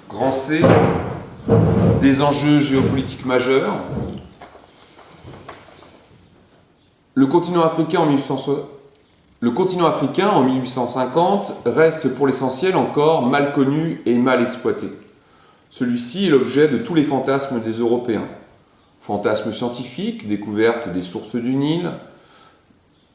Grand C, des enjeux géopolitiques majeurs. Le continent africain en 1850 reste pour l'essentiel encore mal connu et mal exploité. Celui-ci est l'objet de tous les fantasmes des Européens. Fantasmes scientifiques, découverte des sources du Nil,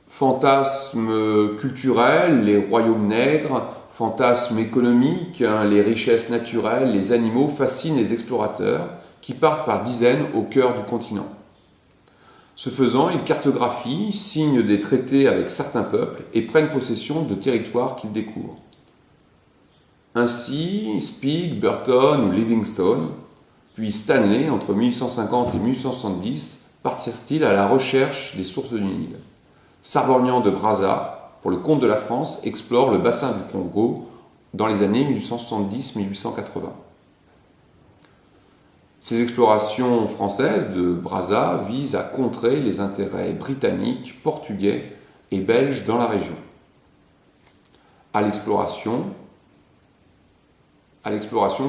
fantasmes culturels, les royaumes nègres, fantasmes économiques, les richesses naturelles, les animaux fascinent les explorateurs qui partent par dizaines au cœur du continent. Ce faisant, ils cartographient, signent des traités avec certains peuples et prennent possession de territoires qu'ils découvrent. Ainsi, Speke, Burton ou Livingstone, puis Stanley, entre 1850 et 1870, partirent-ils à la recherche des sources du Nil. Sarvorgnan de Brazza, pour le compte de la France, explore le bassin du Congo dans les années 1870-1880. Ces explorations françaises de Brazza visent à contrer les intérêts britanniques, portugais et belges dans la région. À l'exploration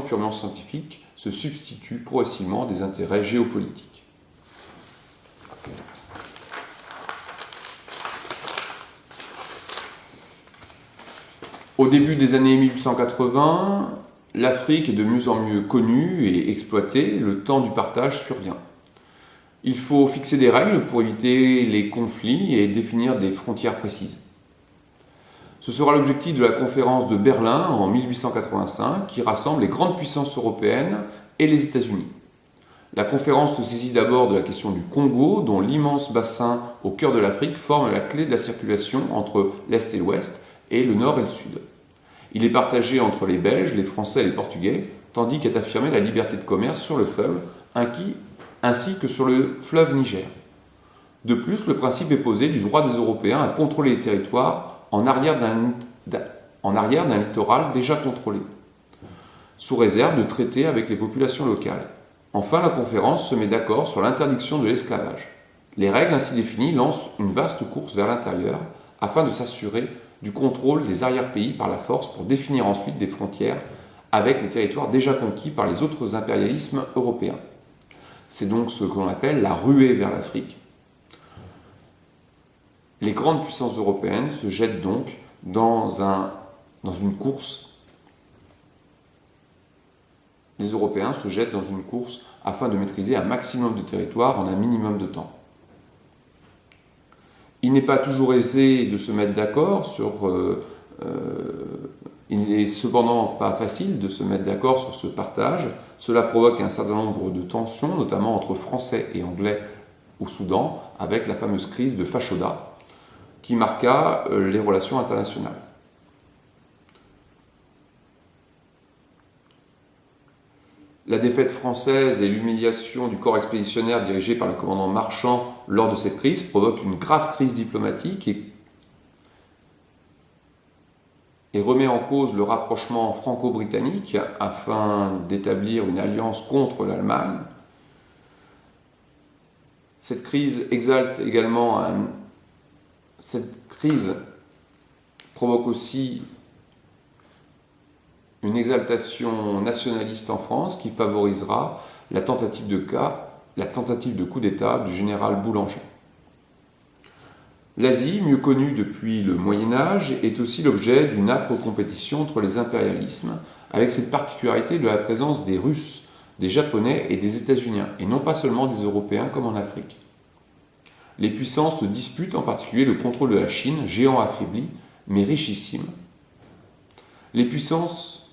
purement scientifique se substituent progressivement des intérêts géopolitiques. Au début des années 1880, l'Afrique est de mieux en mieux connue et exploitée, le temps du partage survient. Il faut fixer des règles pour éviter les conflits et définir des frontières précises. Ce sera l'objectif de la conférence de Berlin en 1885 qui rassemble les grandes puissances européennes et les États-Unis. La conférence se saisit d'abord de la question du Congo, dont l'immense bassin au cœur de l'Afrique forme la clé de la circulation entre l'Est et l'Ouest et le Nord et le Sud. Il est partagé entre les Belges, les Français et les Portugais, tandis qu'est affirmée la liberté de commerce sur le fleuve, ainsi que sur le fleuve Niger. De plus, le principe est posé du droit des Européens à contrôler les territoires en arrière d'un littoral déjà contrôlé, sous réserve de traiter avec les populations locales. Enfin, la conférence se met d'accord sur l'interdiction de l'esclavage. Les règles ainsi définies lancent une vaste course vers l'intérieur afin de s'assurer du contrôle des arrière-pays par la force pour définir ensuite des frontières avec les territoires déjà conquis par les autres impérialismes européens. C'est donc ce que l'on appelle la ruée vers l'Afrique. Les grandes puissances européennes se jettent donc dans une course. Les Européens se jettent dans une course afin de maîtriser un maximum de territoire en un minimum de temps. Il n'est pas toujours aisé de se mettre d'accord il n'est cependant pas facile de se mettre d'accord sur ce partage. Cela provoque un certain nombre de tensions, notamment entre Français et Anglais au Soudan, avec la fameuse crise de Fashoda, qui marqua les relations internationales. La défaite française et l'humiliation du corps expéditionnaire dirigé par le commandant Marchand lors de cette crise provoquent une grave crise diplomatique et remet en cause le rapprochement franco-britannique afin d'établir une alliance contre l'Allemagne. Cette crise provoque aussi une exaltation nationaliste en France qui favorisera la tentative de coup d'État du général Boulanger. L'Asie, mieux connue depuis le Moyen-Âge, est aussi l'objet d'une âpre compétition entre les impérialismes, avec cette particularité de la présence des Russes, des Japonais et des États-Unis, et non pas seulement des Européens comme en Afrique. Les puissances se disputent en particulier le contrôle de la Chine, géant affaibli, mais richissime. Les puissances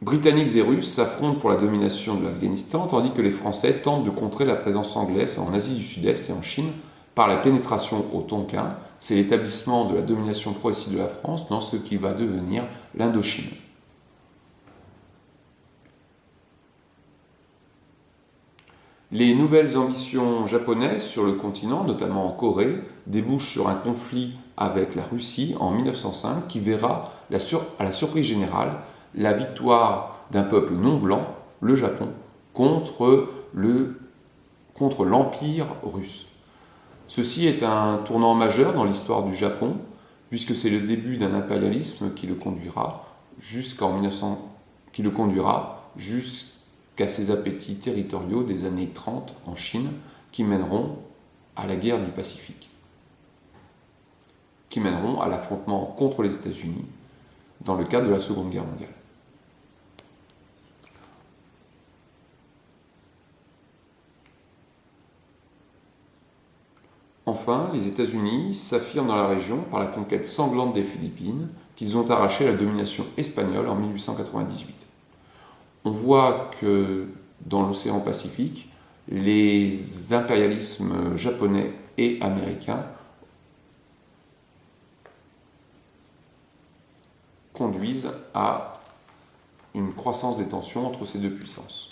britanniques et russes s'affrontent pour la domination de l'Afghanistan, tandis que les Français tentent de contrer la présence anglaise en Asie du Sud-Est et en Chine par la pénétration au Tonkin. C'est l'établissement de la domination progressive de la France dans ce qui va devenir l'Indochine. Les nouvelles ambitions japonaises sur le continent, notamment en Corée, débouchent sur un conflit avec la Russie en 1905 qui verra, à la surprise générale, la victoire d'un peuple non blanc, le Japon, contre l'Empire russe. Ceci est un tournant majeur dans l'histoire du Japon, puisque c'est le début d'un impérialisme qui le conduira qui le conduira jusqu'à ses appétits territoriaux des années 30 en Chine, qui mèneront à la guerre du Pacifique, qui mèneront à l'affrontement contre les États-Unis dans le cadre de la Seconde Guerre mondiale. Enfin, les États-Unis s'affirment dans la région par la conquête sanglante des Philippines, qu'ils ont arraché à la domination espagnole en 1898. On voit que dans l'océan Pacifique, les impérialismes japonais et américains conduisent à une croissance des tensions entre ces deux puissances.